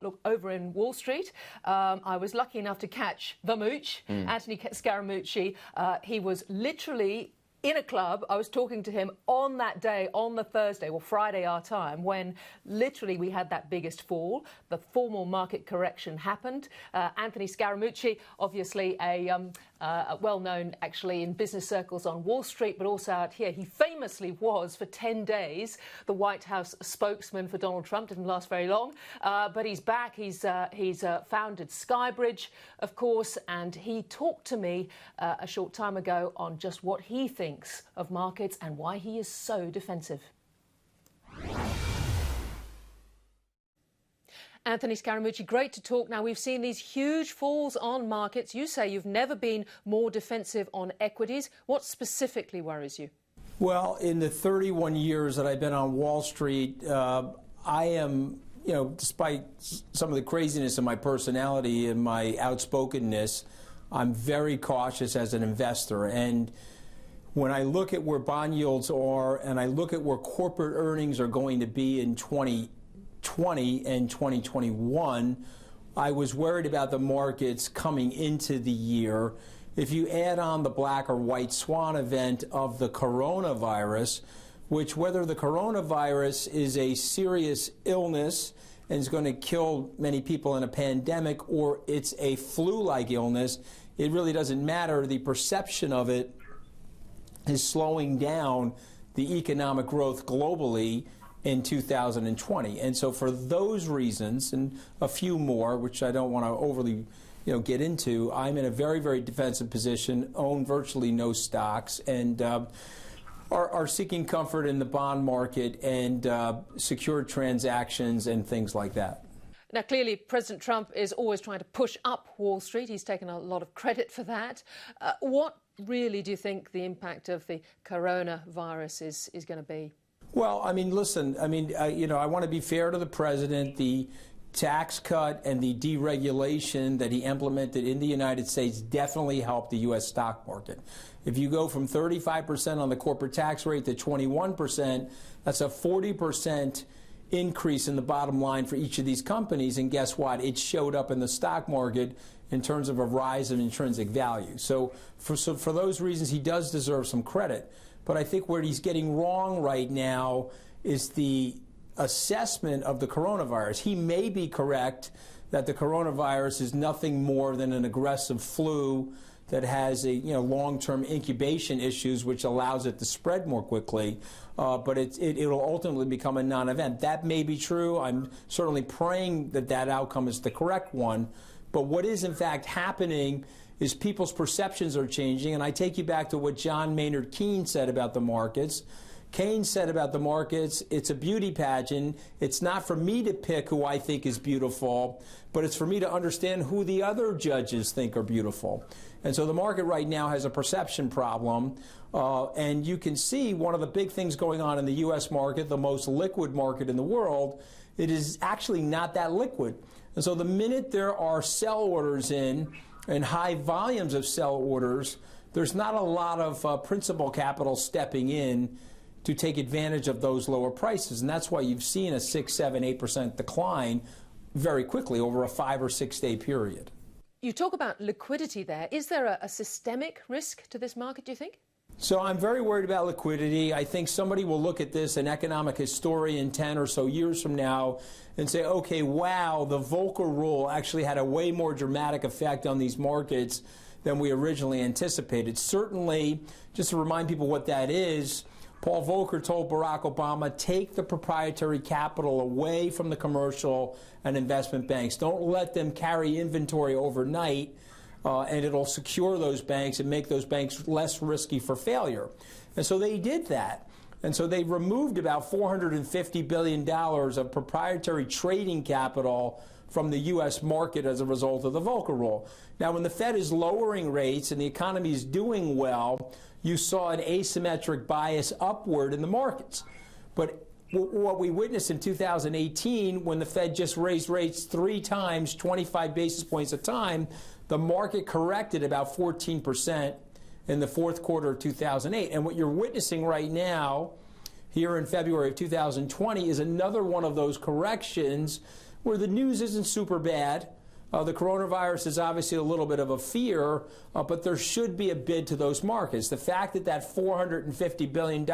Look, over in Wall Street, I was lucky enough to catch the mooch, Anthony Scaramucci. He was literally in a club. I was talking to him on that day, on the Thursday, or Friday our time, when literally we had that biggest fall. The formal market correction happened. Anthony Scaramucci, obviously a well-known actually in business circles on Wall Street, but also out here. He famously was for 10 days the White House spokesman for Donald Trump. Didn't last very long, but he's back. He's founded Skybridge, of course, and he talked to me a short time ago on just what he thinks of markets and why he is so defensive. Anthony Scaramucci, great to talk. Now, we've seen these huge falls on markets. You say you've never been more defensive on equities. What specifically worries you? Well, in the 31 years that I've been on Wall Street, I am, despite some of the craziness of my personality and my outspokenness, I'm very cautious as an investor. And when I look at where bond yields are and I look at where corporate earnings are going to be in 2020 and 2021, I was worried about the markets coming into the year. If you add on the black or white swan event of the coronavirus, which whether the coronavirus is a serious illness and is going to kill many people in a pandemic or it's a flu-like illness, it really doesn't matter. The perception of it is slowing down the economic growth globally in 2020. And so for those reasons and a few more, which I don't want to overly get into, I'm in a very, very defensive position, own virtually no stocks, and are seeking comfort in the bond market and secured transactions and things like that. Now, clearly, President Trump is always trying to push up Wall Street. He's taken a lot of credit for that. What really do you think the impact of the coronavirus is going to be? Well, I mean, listen, I want to be fair to the president. The tax cut and the deregulation that he implemented in the United States definitely helped the U.S. stock market. If you go from 35% on the corporate tax rate to 21%, that's a 40% increase in the bottom line for each of these companies. And guess what? It showed up in the stock market in terms of a rise in intrinsic value. So for those reasons, he does deserve some credit. But I think where he's getting wrong right now is the assessment of the coronavirus. He may be correct that the coronavirus is nothing more than an aggressive flu that has a long-term incubation issues, which allows it to spread more quickly. But it'll ultimately become a non-event. That may be true. I'm certainly praying that that outcome is the correct one. But what is in fact happening is people's perceptions are changing. And I take you back to what John Maynard Keynes said about the markets. Keynes said about the markets, it's a beauty pageant. It's not for me to pick who I think is beautiful, but it's for me to understand who the other judges think are beautiful. And so the market right now has a perception problem. And you can see one of the big things going on in the U.S. market, the most liquid market in the world, it is actually not that liquid. And so the minute there are sell orders in and high volumes of sell orders, there's not a lot of principal capital stepping in to take advantage of those lower prices. And that's why you've seen a 6, 7, 8% decline very quickly over a 5 or 6 day period. You talk about liquidity there. Is there a systemic risk to this market, do you think? So I'm very worried about liquidity. I think somebody will look at this, an economic historian 10 or so years from now, and say, okay, wow, the Volcker rule actually had a way more dramatic effect on these markets than we originally anticipated. Certainly, just to remind people what that is, Paul Volcker told Barack Obama, take the proprietary capital away from the commercial and investment banks. Don't let them carry inventory overnight. And it'll secure those banks and make those banks less risky for failure. And so they did that. And so they removed about $450 billion of proprietary trading capital from the U.S. market as a result of the Volcker rule. Now, when the Fed is lowering rates and the economy is doing well, you saw an asymmetric bias upward in the markets. But what we witnessed in 2018, when the Fed just raised rates 3 times, 25 basis points a time, the market corrected about 14% in the fourth quarter of 2008. And what you're witnessing right now, here in February of 2020, is another one of those corrections where the news isn't super bad. The coronavirus is obviously a little bit of a fear, but there should be a bid to those markets. The fact that that $450 billion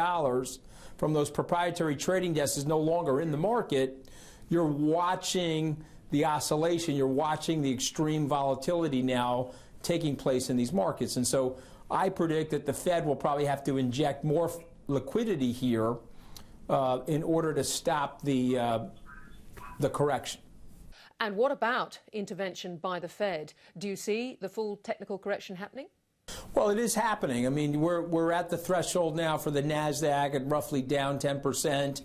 from those proprietary trading desks is no longer in the market, you're watching the oscillation, you're watching the extreme volatility now taking place in these markets. And so I predict that the Fed will probably have to inject more liquidity here in order to stop the correction. And what about intervention by the Fed? Do you see the full technical correction happening? Well, it is happening. I mean, we're at the threshold now for the NASDAQ at roughly down 10%.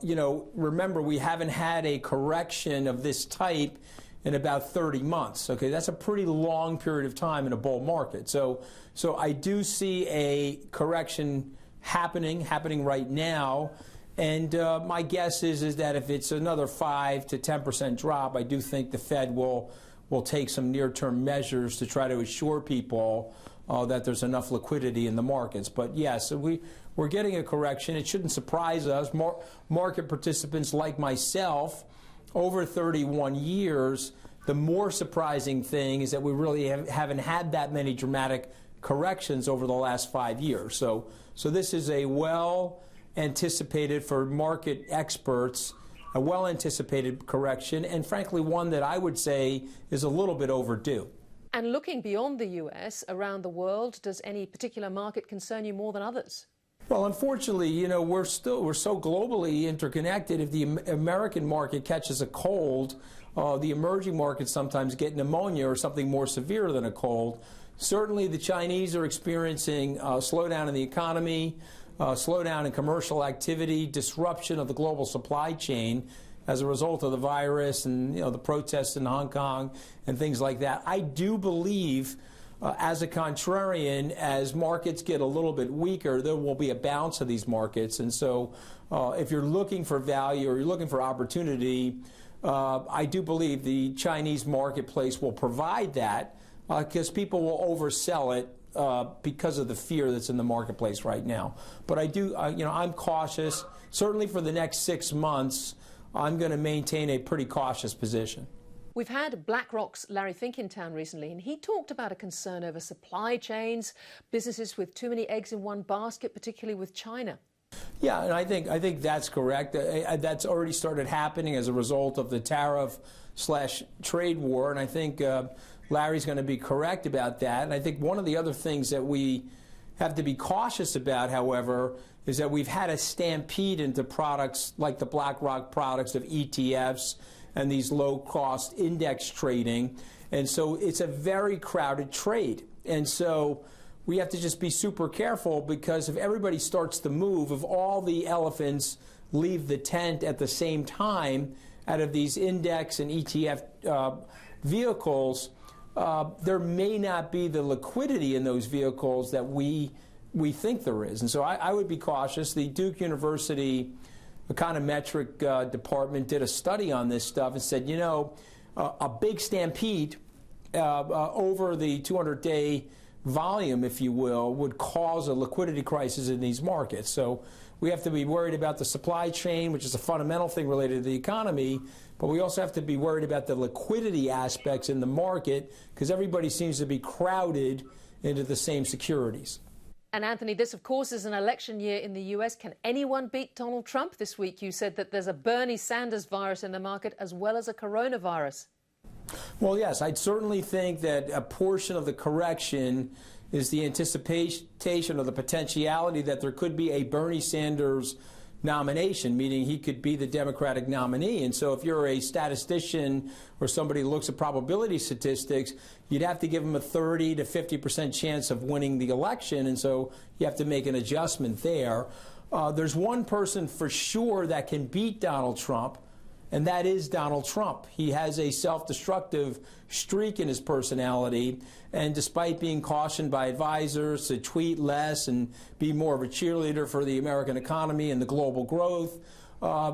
You know, remember, we haven't had a correction of this type in about 30 months. Okay, that's a pretty long period of time in a bull market. So I do see a correction happening right now. And my guess is that if it's another 5 to 10% drop, I do think the Fed will take some near-term measures to try to assure people that there's enough liquidity in the markets. But yes, we're getting a correction. It shouldn't surprise us. Market participants like myself, over 31 years, the more surprising thing is that we really haven't had that many dramatic corrections over the last 5 years. So this is a well-anticipated, for market experts, a well-anticipated correction, and frankly one that I would say is a little bit overdue. And looking beyond the US, around the world, does any particular market concern you more than others? Well, unfortunately, you know, we're so globally interconnected. If the American market catches a cold, the emerging markets sometimes get pneumonia or something more severe than a cold. Certainly the Chinese are experiencing a slowdown in the economy, slowdown in commercial activity, disruption of the global supply chain as a result of the virus and, you know, the protests in Hong Kong and things like that. I do believe, as a contrarian, as markets get a little bit weaker, there will be a bounce of these markets. And so if you're looking for value or you're looking for opportunity, I do believe the Chinese marketplace will provide that because people will oversell it because of the fear that's in the marketplace right now. But I do, you know, I'm cautious. Certainly for the next 6 months, I'm going to maintain a pretty cautious position. We've had BlackRock's Larry Fink in town recently, and he talked about a concern over supply chains, businesses with too many eggs in one basket, particularly with China. Yeah, and I think that's correct. That's already started happening as a result of the tariff/trade war, and I think Larry's going to be correct about that. And I think one of the other things that we have to be cautious about, however, is that we've had a stampede into products like the BlackRock products of ETFs and these low-cost index trading. And so it's a very crowded trade. And so we have to just be super careful, because if everybody starts to move, if all the elephants leave the tent at the same time out of these index and ETF vehicles, there may not be the liquidity in those vehicles that we think there is. And so I would be cautious. The Duke University econometric department did a study on this stuff and said, you know, a big stampede over the 200-day volume, if you will, would cause a liquidity crisis in these markets. So we have to be worried about the supply chain, which is a fundamental thing related to the economy, but we also have to be worried about the liquidity aspects in the market, because everybody seems to be crowded into the same securities. And Anthony, this of course is an election year in the US. Can anyone beat Donald Trump? This week you said that there's a Bernie Sanders virus in the market as well as a coronavirus. Well, yes, I'd certainly think that a portion of the correction is the anticipation or the potentiality that there could be a Bernie Sanders nomination, meaning he could be the Democratic nominee. And so if you're a statistician or somebody who looks at probability statistics, you'd have to give him a 30 to 50% chance of winning the election. And so you have to make an adjustment there. There's one person for sure that can beat Donald Trump, and that is Donald Trump. He has a self-destructive streak in his personality, and despite being cautioned by advisors to tweet less and be more of a cheerleader for the American economy and the global growth,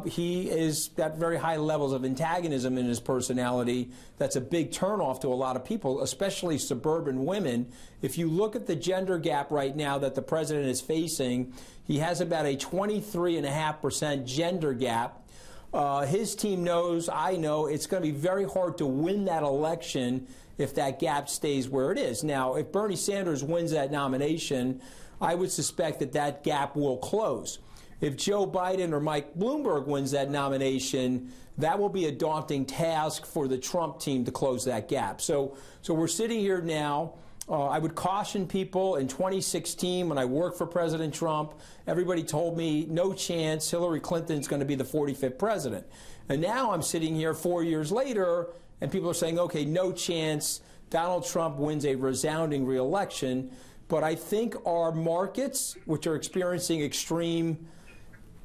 he is got very high levels of antagonism in his personality. That's a big turnoff to a lot of people, especially suburban women. If you look at the gender gap right now that the president is facing, he has about a 23.5% gender gap. His team knows, I know, it's going to be very hard to win that election if that gap stays where it is. Now, if Bernie Sanders wins that nomination, I would suspect that that gap will close. If Joe Biden or Mike Bloomberg wins that nomination, that will be a daunting task for the Trump team to close that gap. So we're sitting here now. I would caution people in 2016 when I worked for President Trump, everybody told me no chance Hillary Clinton's going to be the 45th president. And now I'm sitting here 4 years later and people are saying, okay, no chance Donald Trump wins a resounding reelection. But I think our markets, which are experiencing extreme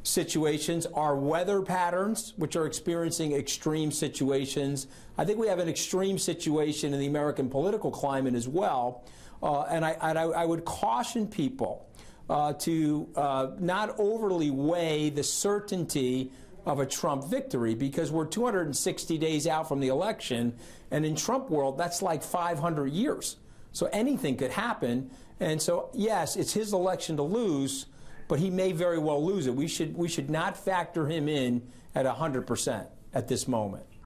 situations, our weather patterns, which are experiencing extreme situations. I think we have an extreme situation in the American political climate as well. And I would caution people to not overly weigh the certainty of a Trump victory, because we're 260 days out from the election. And in Trump world, that's like 500 years. So anything could happen. And so, yes, it's his election to lose, but he may very well lose it. We should not factor him in at 100% at this moment.